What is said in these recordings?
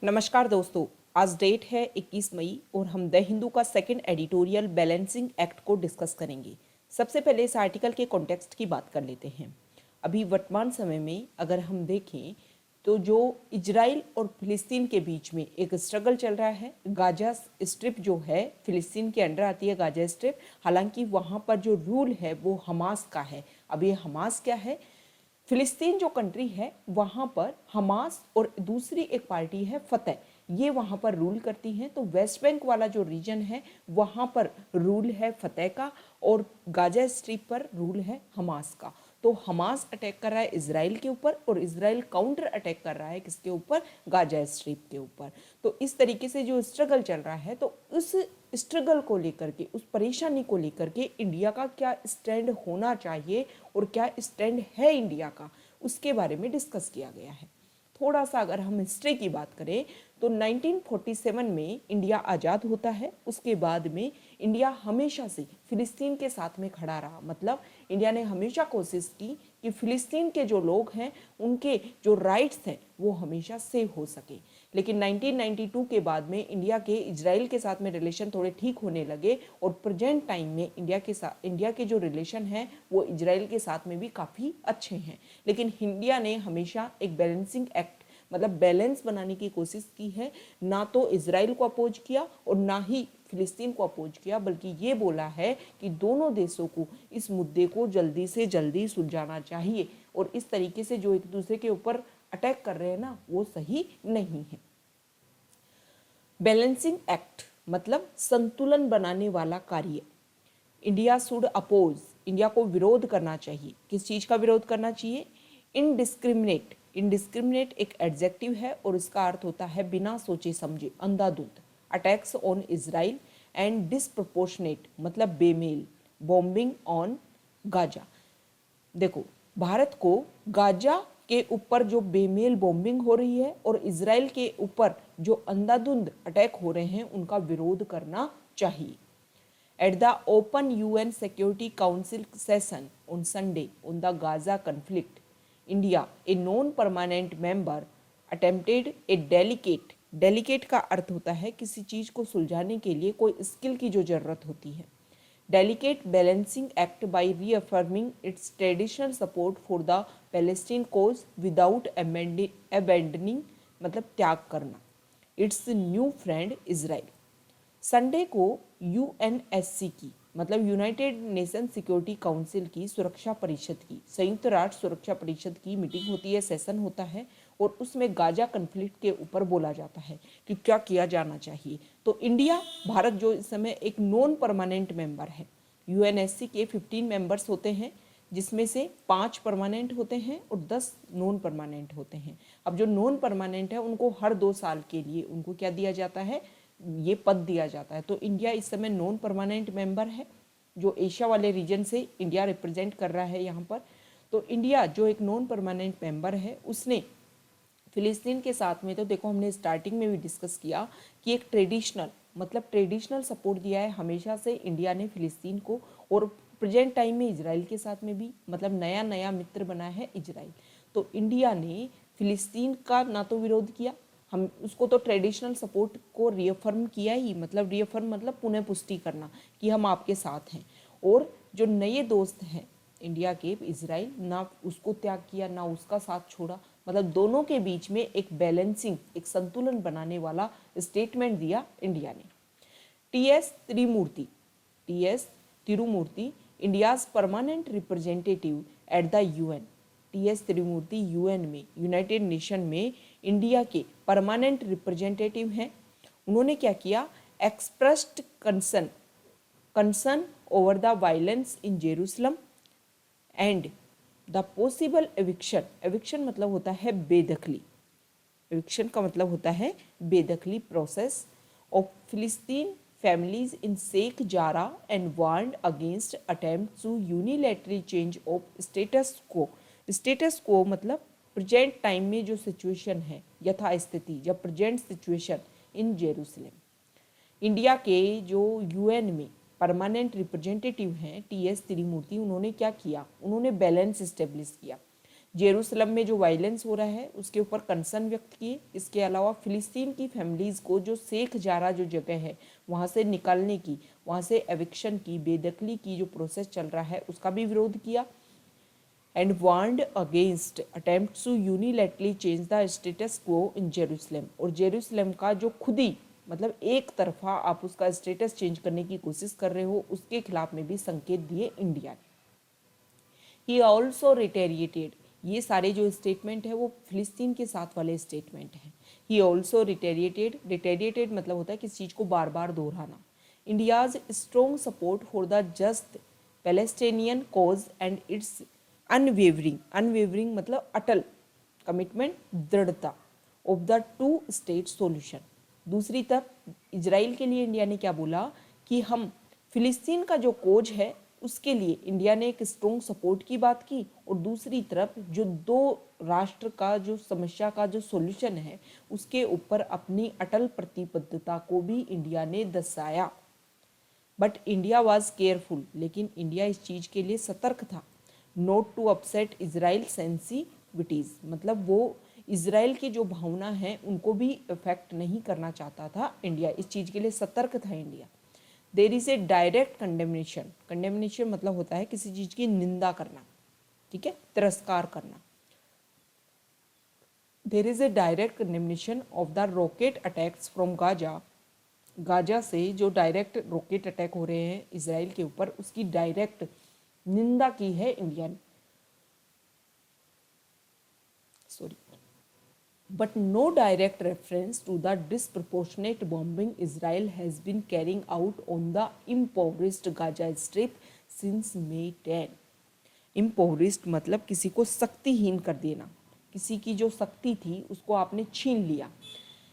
नमस्कार दोस्तों, आज डेट है 21 मई और हम द हिंदू का सेकंड एडिटोरियल बैलेंसिंग एक्ट को डिस्कस करेंगे। सबसे पहले इस आर्टिकल के कॉन्टेक्स्ट की बात कर लेते हैं। अभी वर्तमान समय में अगर हम देखें तो जो इजराइल और फिलिस्तीन के बीच में एक स्ट्रगल चल रहा है। गाजा स्ट्रिप जो है फिलिस्तीन के अंडर आती है गाजा स्ट्रिप, हालांकि वहाँ पर जो रूल है वो हमास का है। अब ये हमास क्या है? फिलिस्तीन जो कंट्री है वहाँ पर हमास और दूसरी एक पार्टी है फतह, ये वहाँ पर रूल करती हैं। तो वेस्ट बैंक वाला जो रीजन है वहाँ पर रूल है फतह का और गाजा स्ट्रिप पर रूल है हमास का। तो हमास अटैक कर रहा है इसराइल के ऊपर और इसराइल काउंटर अटैक कर रहा है किसके ऊपर? गाजा स्ट्रिप के ऊपर। तो इस तरीके से जो स्ट्रगल चल रहा है, तो उस स्ट्रगल को लेकर के, उस परेशानी को लेकर के इंडिया का क्या स्टैंड होना चाहिए और क्या स्टैंड है इंडिया का, उसके बारे में डिस्कस किया गया है। थोड़ा सा अगर हम हिस्ट्री की बात करें तो 1947 में इंडिया आज़ाद होता है। उसके बाद में इंडिया हमेशा से फिलिस्तीन के साथ में खड़ा रहा। मतलब इंडिया ने हमेशा कोशिश की कि फिलिस्तीन के जो लोग हैं उनके जो राइट्स हैं वो हमेशा सेव हो सके। लेकिन 1992 के बाद में इंडिया के इजराइल के साथ में रिलेशन थोड़े ठीक होने लगे और प्रेजेंट टाइम में इंडिया के जो रिलेशन हैं वो इजराइल के साथ में भी काफ़ी अच्छे हैं। लेकिन इंडिया ने हमेशा एक बैलेंसिंग एक्ट, मतलब बैलेंस बनाने की कोशिश की है। ना तो इजराइल को अपोज किया और ना ही फिलिस्तीन को अपोज किया, बल्कि ये बोला है कि दोनों देशों को इस मुद्दे को जल्दी से जल्दी सुलझाना चाहिए और इस तरीके से जो एक दूसरे के ऊपर अटैक कर रहे हैं ना, वो सही नहीं है। बैलेंसिंग एक्ट मतलब संतुलन बनाने वाला कार्य। इंडिया शुड अपोज, इंडिया को विरोध करना चाहिए। किस चीज़ का विरोध करना चाहिए? इनडिस्क्रिमिनेट। इनडिस्क्रिमिनेट एक एडजेक्टिव है और इसका अर्थ होता है बिना सोचे समझे, अंधाधुंध। Attacks on Israel and disproportionate मतलब बेमेल बॉम्बिंग ऑन गाजा। देखो, भारत को गाजा के ऊपर जो बेमेल बॉम्बिंग हो रही है और इजराइल के ऊपर जो अंधाधुंध अटैक हो रहे हैं उनका विरोध करना चाहिए। At the open UN Security Council session on Sunday on the Gaza conflict, India, a non-permanent member, attempted a delicate का अर्थ होता है किसी चीज़ को सुलझाने के लिए कोई स्किल की जो ज़रूरत होती है। Delicate balancing act by reaffirming its traditional support for the Palestine cause without abandoning मतलब त्याग करना its new friend Israel। Sunday को यूएनएससी की मतलब यूनाइटेड नेशन सिक्योरिटी काउंसिल की सुरक्षा परिषद की, संयुक्त राष्ट्र सुरक्षा परिषद की मीटिंग होती है, सेशन होता है और उसमें गाजा कन्फ्लिक्ट के ऊपर बोला जाता है कि क्या किया जाना चाहिए। तो इंडिया, भारत जो इस समय एक नॉन परमानेंट मेंबर है, यूएनएससी के 15 मेंबर्स होते हैं जिसमें से 5 परमानेंट होते हैं और 10 नॉन परमानेंट होते हैं। अब जो नॉन परमानेंट है उनको हर 2 साल के लिए उनको क्या दिया जाता है? ये पद दिया जाता है। तो इंडिया इस समय नॉन परमानेंट मेंबर है जो एशिया वाले रीजन से इंडिया रिप्रेजेंट कर रहा है यहाँ पर। तो इंडिया जो एक नॉन परमानेंट मेंबर है उसने फिलिस्तीन के साथ में, तो देखो हमने स्टार्टिंग में भी डिस्कस किया कि एक ट्रेडिशनल सपोर्ट दिया है हमेशा से इंडिया ने फिलिस्तीन को और प्रेजेंट टाइम में इजराइल के साथ में भी, मतलब नया नया मित्र बना है इजराइल। तो इंडिया ने फिलिस्तीन का ना तो विरोध किया, हम उसको तो ट्रेडिशनल सपोर्ट को रियफर्म किया ही, मतलब रियफर्म मतलब पुनः पुष्टि करना कि हम आपके साथ हैं। और जो नए दोस्त हैं इंडिया के, इजराइल, ना उसको त्याग किया ना उसका साथ छोड़ा, मतलब दोनों के बीच में एक बैलेंसिंग, एक संतुलन बनाने वाला स्टेटमेंट दिया इंडिया ने। TS Tirumurti, India's permanent representative at the UN. TS Tirumurti UN में, यूनाइटेड नेशन में इंडिया के परमानेंट रिप्रेजेंटेटिव हैं। उन्होंने क्या किया? Expressed concern over the violence in Jerusalem and the possible eviction मतलब होता है बेदखली, एविक्शन का मतलब होता है बेदखली प्रोसेस ऑफ फिलिस्तीन families in Sheikh Jarrah and warned against attempts to unilaterally change of status quo। status quo मतलब प्रेजेंट टाइम में जो सिचुएशन है, यथास्थिति, जब present situation in Jerusalem. India के जो यूएन में परमानेंट रिप्रेजेंटेटिव हैं टीएस तिरुमूर्ति, उन्होंने क्या किया? उन्होंने बैलेंस इस्टेब्लिश किया। जेरूसलम में जो वायलेंस हो रहा है उसके ऊपर कंसर्न व्यक्त किए। इसके अलावा फिलिस्तीन की फैमिलीज़ को जो शेख जारा जो जगह है वहाँ से निकालने की, वहाँ से एविक्शन की, बेदखली की जो प्रोसेस चल रहा है उसका भी विरोध किया। And warned against attempts to unilaterally change the status quo in Jerusalem, और जेरूसलम का जो खुद ही मतलब एक तरफा आप उसका स्टेटस चेंज करने की कोशिश कर रहे हो उसके खिलाफ में भी संकेत दिए इंडिया ने। ही ऑल्सो रिटेरिएटेड, ये सारे जो स्टेटमेंट है वो फिलिस्तीन के साथ वाले स्टेटमेंट हैं। ही ऑल्सो रिटेरिएटेड, रिटेरिएटेड मतलब होता है किसी चीज़ को बार बार दोहराना। India's strong support for the just Palestinian cause and it's unwavering, unwavering मतलब अटल कमिटमेंट, दृढ़ता of the two state solution. दूसरी तरफ इजराइल के लिए इंडिया ने क्या बोला कि हम फिलिस्तीन का जो कोज है उसके लिए इंडिया ने एक स्ट्रॉन्ग सपोर्ट की बात की, और दूसरी तरफ जो दो राष्ट्र का जो समस्या का जो सॉल्यूशन है उसके ऊपर अपनी अटल प्रतिबद्धता को भी इंडिया ने दर्शाया। बट इंडिया वाज केयरफुल, लेकिन इंडिया इस चीज़ के लिए सतर्क था। Not to upset Israel sensitivities, मतलब वो इजराइल की जो भावना है उनको भी इफेक्ट नहीं करना चाहता था इंडिया, इस चीज़ के लिए सतर्क था India. There is a direct condemnation, condemnation मतलब होता है किसी चीज़ की निंदा करना, ठीक है, तिरस्कार करना। There is a direct condemnation of the rocket attacks from Gaza, Gaza से जो डायरेक्ट रॉकेट अटैक हो रहे हैं इसराइल के ऊपर उसकी डायरेक्ट निंदा की है इंडिया ने, sorry, but no direct reference to the disproportionate bombing Israel has been carrying out on the impoverished Gaza Strip since May 10. impoverished मतलब किसी को शक्तिहीन कर देना, किसी की जो शक्ति थी उसको आपने छीन लिया।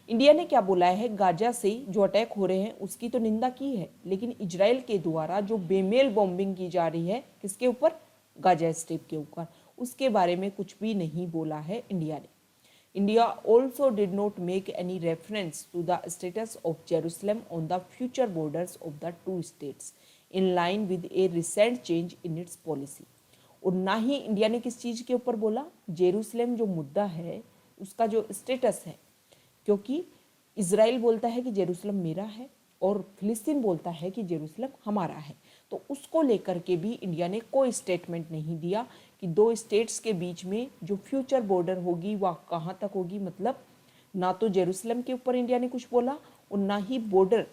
इंडिया ने क्या बोला है, गाजा से जो अटैक हो रहे हैं उसकी तो निंदा की है, लेकिन इजराइल के द्वारा जो बेमेल बॉम्बिंग की जा रही है किसके ऊपर, गाजा स्ट्रिप के ऊपर, उसके बारे में कुछ भी नहीं बोला है इंडिया ने। India also did not make any reference to the status of Jerusalem on the future borders of the two states, in line with a recent change in its policy. और ना ही इंडिया ने किस चीज़ के ऊपर बोला, Jerusalem जो मुद्दा है उसका जो स्टेटस है, क्योंकि इजराइल बोलता है कि जेरूसलम मेरा है और फिलिस्तीन बोलता है कि जेरूसलम हमारा है, तो उसको लेकर के भी इंडिया ने कोई स्टेटमेंट नहीं दिया कि दो स्टेट्स के बीच में जो फ्यूचर बॉर्डर होगी वह कहाँ तक होगी। मतलब ना तो जेरूसलम के ऊपर इंडिया ने कुछ बोला और ना ही बॉर्डर।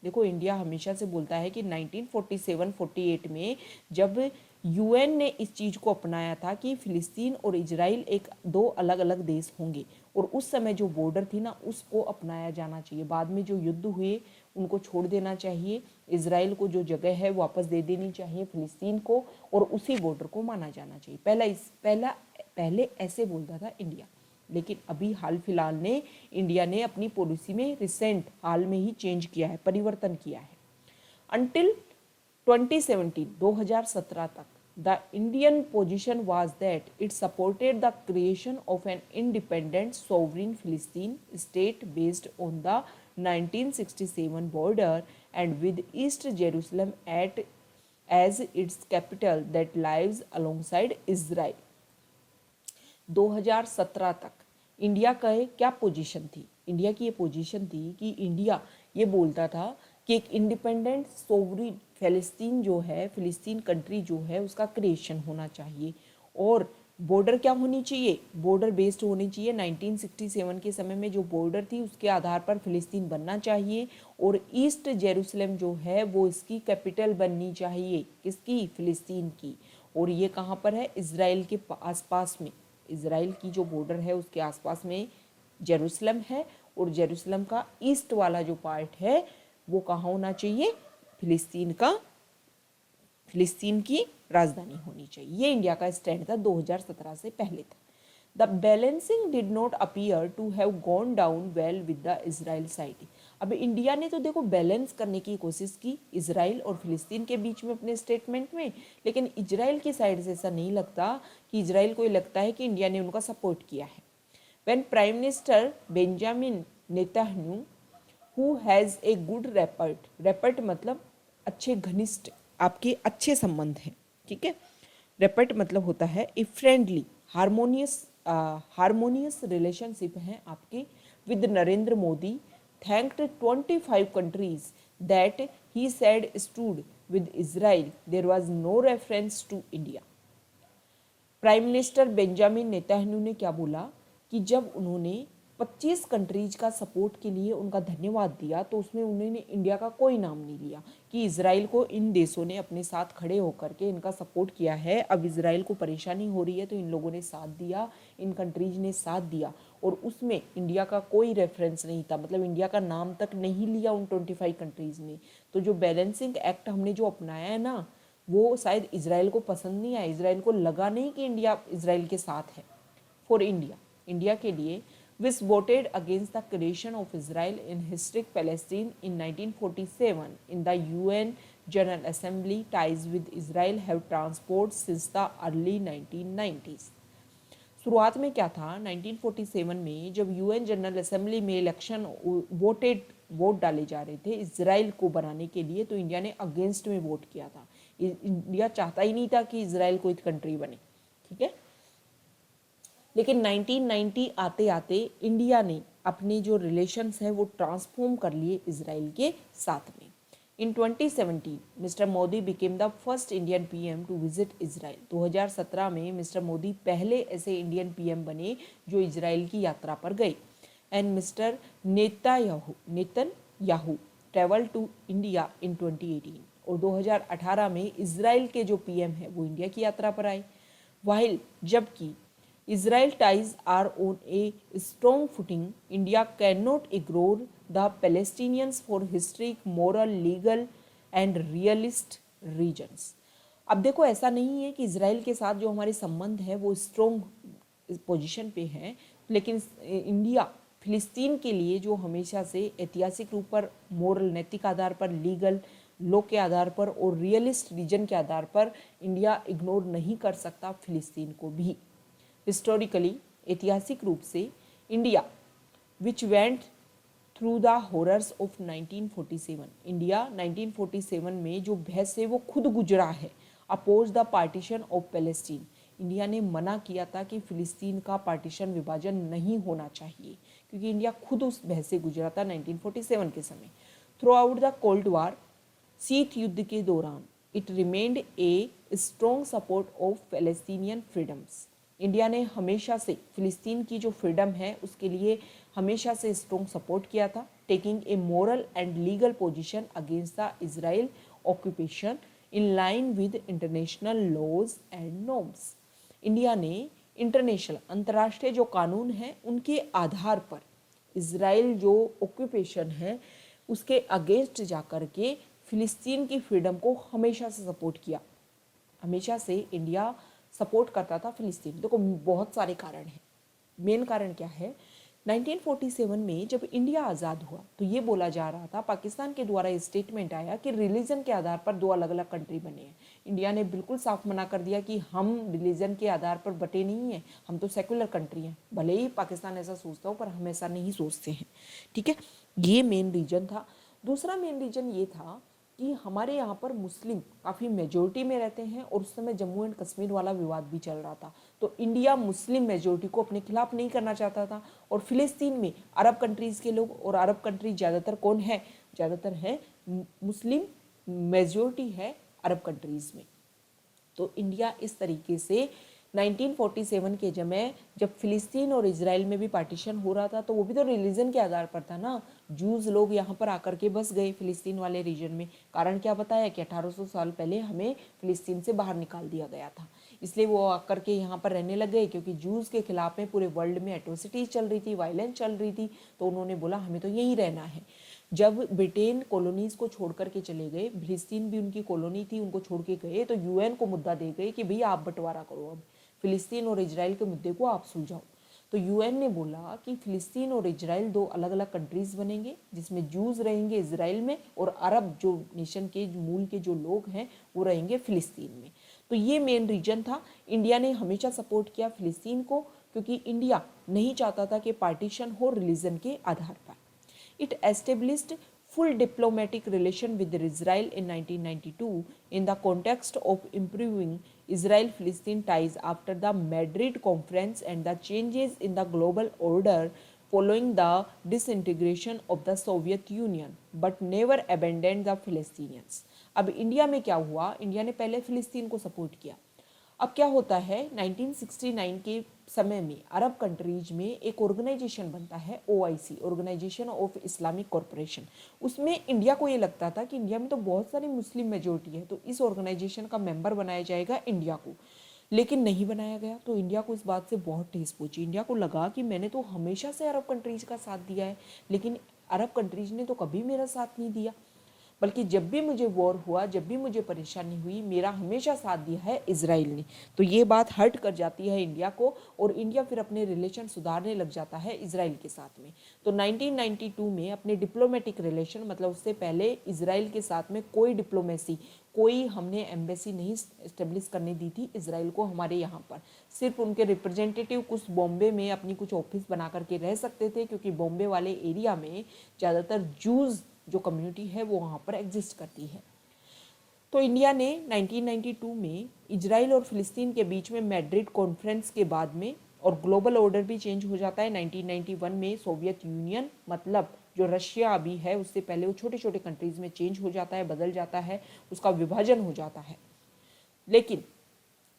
देखो इंडिया हमेशा से बोलता है कि 1947-48 में जब यूएन ने इस चीज़ को अपनाया था कि फिलिस्तीन और इजराइल एक दो अलग अलग देश होंगे, और उस समय जो बॉर्डर थी ना उसको अपनाया जाना चाहिए। बाद में जो युद्ध हुए उनको छोड़ देना चाहिए, इजराइल को जो जगह है वापस दे देनी चाहिए फिलिस्तीन को, और उसी बॉर्डर को माना जाना चाहिए। पहले ऐसे बोलता था इंडिया, लेकिन अभी हाल फिलहाल ने इंडिया ने अपनी पॉलिसी में रिसेंट हाल में ही चेंज किया है, परिवर्तन किया है। अंटिल 2017 तक the Indian position was that it supported the creation of an independent sovereign Philistine state based on the 1967 border and with East Jerusalem as its capital that lies alongside Israel. 2017 तक India का क्या position थी, India की ये position थी कि India ये बोलता था कि एक इंडिपेंडेंट सोवरिन फिलिस्तीन जो है, फिलिस्तीन कंट्री जो है उसका क्रिएशन होना चाहिए, और बॉर्डर क्या होनी चाहिए, बॉर्डर बेस्ड होनी चाहिए। 1967 के समय में जो बॉर्डर थी उसके आधार पर फिलिस्तीन बनना चाहिए, और ईस्ट जेरूसलम जो है वो इसकी कैपिटल बननी चाहिए, किसकी, फिलिस्तीन की। और ये कहाँ पर है, इजराइल के आसपास में, इजराइल की जो बॉर्डर है उसके आसपास में जेरूसलम है, और जेरूसलम का ईस्ट वाला जो पार्ट है वो कहाँ होना चाहिए, फिलिस्तीन का, फिलिस्तीन की राजधानी होनी चाहिए। ये इंडिया का स्टैंड था 2017 से पहले था। The balancing did not appear to have gone down well with the Israel side. अब इंडिया ने तो देखो बैलेंस करने की कोशिश की इजराइल और फिलिस्तीन के बीच में अपने स्टेटमेंट में, लेकिन इजराइल की साइड से ऐसा नहीं लगता कि इजराइल को ये लगता है कि इंडिया ने उनका सपोर्ट किया है। When prime minister Benjamin Netanyahu who has a good rapport, rapport मतलब अच्छे घनिष्ठ, आपके अच्छे संबंध हैं, ठीक है, रेपर्ट मतलब होता है ए फ्रेंडली हारमोनियस रिलेशनशिप हैं आपके with Narendra Modi, thanked 25 countries that he said stood with Israel, there was no reference to India. Prime minister Benjamin Netanyahu ने क्या बोला कि जब उन्होंने 25 कंट्रीज का सपोर्ट के लिए उनका धन्यवाद दिया तो उसमें उन्होंने इंडिया का कोई नाम नहीं लिया कि इजराइल को इन देशों ने अपने साथ खड़े होकर के इनका सपोर्ट किया है, अब इजराइल को परेशानी हो रही है तो इन लोगों ने साथ दिया, इन कंट्रीज ने साथ दिया, और उसमें इंडिया का कोई रेफरेंस नहीं था, मतलब इंडिया का नाम तक नहीं लिया उन 25 कंट्रीज ने। तो जो बैलेंसिंग एक्ट हमने जो अपनाया है ना, वो शायद इजराइल को पसंद नहीं आया, इजराइल को लगा नहीं कि इंडिया इजराइल के साथ है। फॉर इंडिया, इंडिया के लिए which voted against the creation of Israel in historic Palestine in 1947 in the UN General Assembly, ties with Israel have transport since the early 1990s। शुरुआत में क्या था, 1947 में जब यूएन जनरल असेंबली में election vote डाले जा रहे थे इजराइल को बनाने के लिए, तो इंडिया ने अगेंस्ट में वोट किया था। इंडिया चाहता ही नहीं था कि इजराइल कोई कंट्री बने, ठीक है। लेकिन 1990 आते आते इंडिया ने अपने जो रिलेशंस हैं वो ट्रांसफॉर्म कर लिए इजराइल के साथ में। In 2017 mister Modi became the first Indian PM to visit Israel. 2017 में मिस्टर मोदी पहले ऐसे इंडियन पीएम बने जो इजराइल की यात्रा पर गए। And mister Netanyahu travel to India in 2018, और 2018 में इजराइल के जो पीएम है वो इंडिया की यात्रा पर आए। वाइल जबकि Israel ties are on a strong footing, India cannot ignore the Palestinians for historic, moral, legal and realist reasons। अब देखो ऐसा नहीं है कि इजराइल के साथ जो हमारे संबंध है वो स्ट्रॉन्ग पोजीशन पे है, लेकिन इंडिया फिलिस्तीन के लिए जो हमेशा से ऐतिहासिक रूप पर, मोरल नैतिक आधार पर, लीगल लॉ के आधार पर और रियलिस्ट रीजन के आधार पर इंडिया इग्नोर नहीं कर सकता फिलिस्तीन को भी। हिस्टोरिकली, ऐतिहासिक रूप से India which went through the horrors of 1947, India 1947 में जो भय से वो खुद गुजरा है, oppose the partition of Palestine, India ने मना किया था कि फिलिस्तीन का पार्टीशन विभाजन नहीं होना चाहिए, क्योंकि इंडिया खुद उस भय से गुजरा था 1947 के समय। Through out the cold war, शीत युद्ध के दौरान, it remained a strong support of Palestinian freedoms, India ने हमेशा से फिलिस्तीन की जो फ्रीडम है उसके लिए हमेशा से स्ट्रॉन्ग सपोर्ट किया था, taking a moral and legal position against the Israel occupation in line with international laws and norms. India ने इंटरनेशनल, अंतर्राष्ट्रीय जो कानून हैं उनके आधार पर इजराइल जो ऑक्यूपेशन है उसके अगेंस्ट जाकर के फिलिस्तीन की फ्रीडम को हमेशा से सपोर्ट किया। हमेशा से इंडिया सपोर्ट करता था फिलिस्तीन। देखो बहुत सारे कारण हैं, मेन कारण क्या है, 1947 में जब इंडिया आज़ाद हुआ तो ये बोला जा रहा था, पाकिस्तान के द्वारा स्टेटमेंट आया कि रिलीजन के आधार पर दो अलग अलग कंट्री बने हैं। इंडिया ने बिल्कुल साफ मना कर दिया कि हम रिलीजन के आधार पर बटे नहीं हैं, हम तो सेकुलर कंट्री हैं, भले ही पाकिस्तान ऐसा सोचता हो पर हम ऐसा नहीं सोचते हैं, ठीक है। ये मेन रीजन था। दूसरा मेन रीजन ये था कि हमारे यहाँ पर मुस्लिम काफ़ी मेजोरिटी में रहते हैं और उस समय जम्मू एंड कश्मीर वाला विवाद भी चल रहा था, तो इंडिया मुस्लिम मेजोरिटी को अपने खिलाफ नहीं करना चाहता था। और फिलिस्तीन में अरब कंट्रीज़ के लोग, और अरब कंट्री ज़्यादातर कौन है, ज़्यादातर है मुस्लिम मेजोरिटी है अरब कंट्रीज़ में। तो इंडिया इस तरीके से 1947 के जब फिलिस्तीन और इजराइल में भी पार्टीशन हो रहा था तो वो भी तो रिलीजन के आधार पर था ना। जूज लोग यहाँ पर आकर के बस गए फिलिस्तीन वाले रीजन में, कारण क्या बताया कि 1800 साल पहले हमें फिलिस्तीन से बाहर निकाल दिया गया था, इसलिए वो आकर के यहाँ पर रहने लग गए, क्योंकि जूज के खिलाफ में पूरे वर्ल्ड में एट्रोसिटीज चल रही थी, वायलेंस चल रही थी, तो उन्होंने बोला हमें तो यहीं रहना है। जब ब्रिटेन कॉलोनीज को छोड़ करके चले गए, फिलिस्तीन भी उनकी कॉलोनी थी, उनको छोड़ के गए, तो यूएन को मुद्दा दे गए कि भैया आप बंटवारा करो, अब फिलिस्तीन और इजराइल के मुद्दे को आप सुलझाओ। तो यूएन ने बोला कि फिलिस्तीन और इजराइल दो अलग अलग कंट्रीज बनेंगे, जिसमें जूज रहेंगे इजराइल में और अरब जो नेशन के मूल के जो लोग हैं वो रहेंगे फिलिस्तीन में। तो ये मेन रीजन था। इंडिया ने हमेशा सपोर्ट किया फिलिस्तीन को, क्योंकि इंडिया नहीं चाहता था कि पार्टीशन हो रिलीजन के आधार पर। It established full diplomatic relation with Israel in 1992 in the context of improving Israel Philistine ties after the Madrid conference and the changes in the global order following the disintegration of the Soviet Union, but never abandoned the Palestinians. अब India में क्या हुआ, India ने पहले फिलिस्तीन को support किया। अब क्या होता है, 1969 के समय में अरब कंट्रीज में एक ऑर्गेनाइजेशन बनता है, OIC, organisation of Islamic corporation. उसमें इंडिया को ये लगता था कि इंडिया में तो बहुत सारी मुस्लिम मेजोरिटी है, तो इस ऑर्गेनाइजेशन का मेंबर बनाया जाएगा इंडिया को, लेकिन नहीं बनाया गया। तो इंडिया को इस बात से बहुत ठेस पहुंची। इंडिया को लगा कि मैंने तो हमेशा से अरब कंट्रीज का साथ दिया है, लेकिन अरब कंट्रीज ने तो कभी मेरा साथ नहीं दिया, बल्कि जब भी मुझे वॉर हुआ, जब भी मुझे परेशानी हुई, मेरा हमेशा साथ दिया है इजराइल ने। तो ये बात हर्ट कर जाती है इंडिया को, और इंडिया फिर अपने रिलेशन सुधारने लग जाता है इजराइल के साथ में। तो 1992 में अपने डिप्लोमेटिक रिलेशन, मतलब उससे पहले इजराइल के साथ में कोई डिप्लोमेसी, कोई हमने एम्बेसी नहीं इस्टेब्लिश करने दी थी इजराइल को हमारे यहाँ पर। सिर्फ उनके रिप्रेजेंटेटिव कुछ बॉम्बे में अपनी कुछ ऑफिस बना करके रह सकते थे, क्योंकि बॉम्बे वाले एरिया में ज़्यादातर जूज जो कम्युनिटी है वो वहाँ पर एग्जिस्ट करती है। तो इंडिया ने 1992 में इजराइल और फिलिस्तीन के बीच में मैड्रिड कॉन्फ्रेंस के बाद में, और ग्लोबल ऑर्डर भी चेंज हो जाता है 1991 में। सोवियत यूनियन, मतलब जो रशिया अभी है, उससे पहले वो छोटे छोटे कंट्रीज में चेंज हो जाता है, बदल जाता है, उसका विभाजन हो जाता है। लेकिन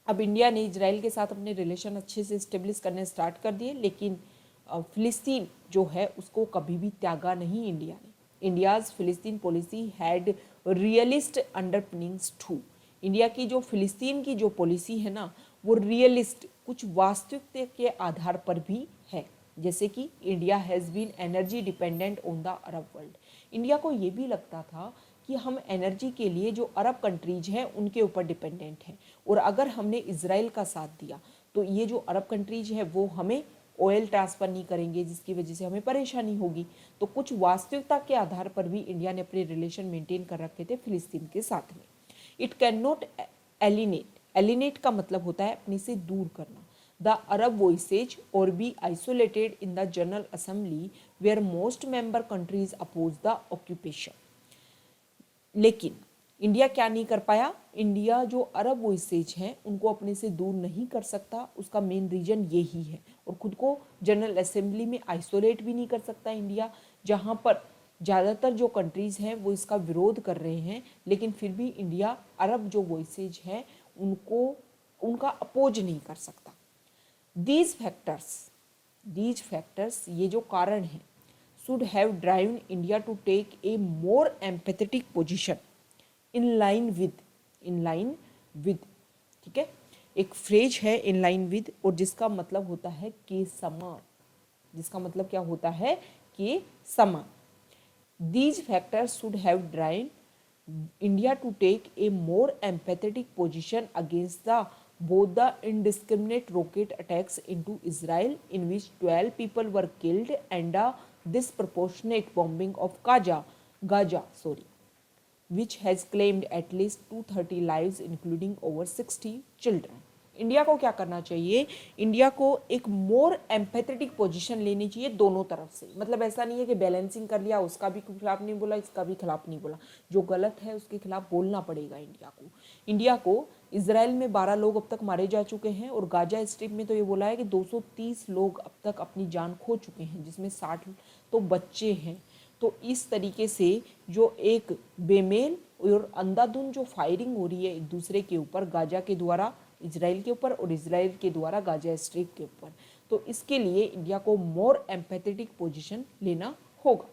अब इंडिया ने इजराइल के साथ अपने रिलेशन अच्छे से इस्टेब्लिश करने स्टार्ट कर दिए, लेकिन फिलिस्तीन जो है उसको कभी भी त्यागा नहीं इंडिया ने। इंडियाज फिलिस्तीन policy had realist underpinnings too. India की जो फिलिस्तीन की जो पॉलिसी है ना, वो रियलिस्ट, कुछ वास्तविकता के आधार पर भी है। जैसे कि India has been energy dependent on the Arab world. India को ये भी लगता था कि हम एनर्जी के लिए जो अरब कंट्रीज हैं उनके ऊपर डिपेंडेंट हैं, और अगर हमने इजराइल का साथ दिया तो ये जो अरब कंट्रीज है वो हमें ऑयल ट्रांसफ़र नहीं करेंगे, जिसकी वजह से हमें परेशानी होगी। तो कुछ वास्तविकता के आधार पर भी इंडिया ने अपने रिलेशन मेंटेन कर रखे थे फिलिस्तीन के साथ में। It can not alienate, alienate का मतलब होता है अपने से दूर करना। The Arab voices or be isolated in the General Assembly where most member countries oppose the occupation. लेकिन इंडिया क्या नहीं कर पाया, इंडिया जो अरब वॉइसेज हैं उनको अपने से दूर नहीं कर सकता, उसका मेन रीजन यही है। और खुद को जनरल असेंबली में आइसोलेट भी नहीं कर सकता इंडिया, जहाँ पर ज़्यादातर जो कंट्रीज़ हैं वो इसका विरोध कर रहे हैं, लेकिन फिर भी इंडिया अरब जो वॉइसेज हैं उनको, उनका अपोज नहीं कर सकता। दीज फैक्टर्स, ये जो कारण हैं, should have driven India to take a more empathetic position in line with, ठीक है। एक फ्रेज है in line with, और जिसका मतलब होता है के समान, जिसका मतलब क्या होता है, के समान। These factors should have driven India to take a more empathetic position against both the indiscriminate rocket attacks into Israel, in which 12 people were killed, and disproportionate bombing of Gaza, which has claimed at least 230 lives, including over 60 children. India को क्या करना चाहिए, India को एक मोर empathetic position लेनी चाहिए दोनों तरफ से। मतलब ऐसा नहीं है कि बैलेंसिंग कर लिया, उसका भी खिलाफ नहीं बोला, इसका भी खिलाफ नहीं बोला, जो गलत है उसके खिलाफ बोलना पड़ेगा इंडिया को। इजराइल में 12 लोग अब तक मारे जा चुके हैं, और गाजा स्ट्रिप में तो ये बोला है कि 230 लोग अब तक अपनी जान खो चुके हैं, जिसमें 60 तो बच्चे हैं। तो इस तरीके से जो एक बेमेल और अंधाधुंध जो फायरिंग हो रही है एक दूसरे के ऊपर, गाजा के द्वारा इजराइल के ऊपर और इजराइल के द्वारा गाजा स्ट्रिप के ऊपर, तो इसके लिए इंडिया को मोर एम्पैथेटिक पोजीशन लेना होगा।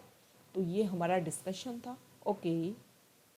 तो ये हमारा डिस्कशन था। ओके।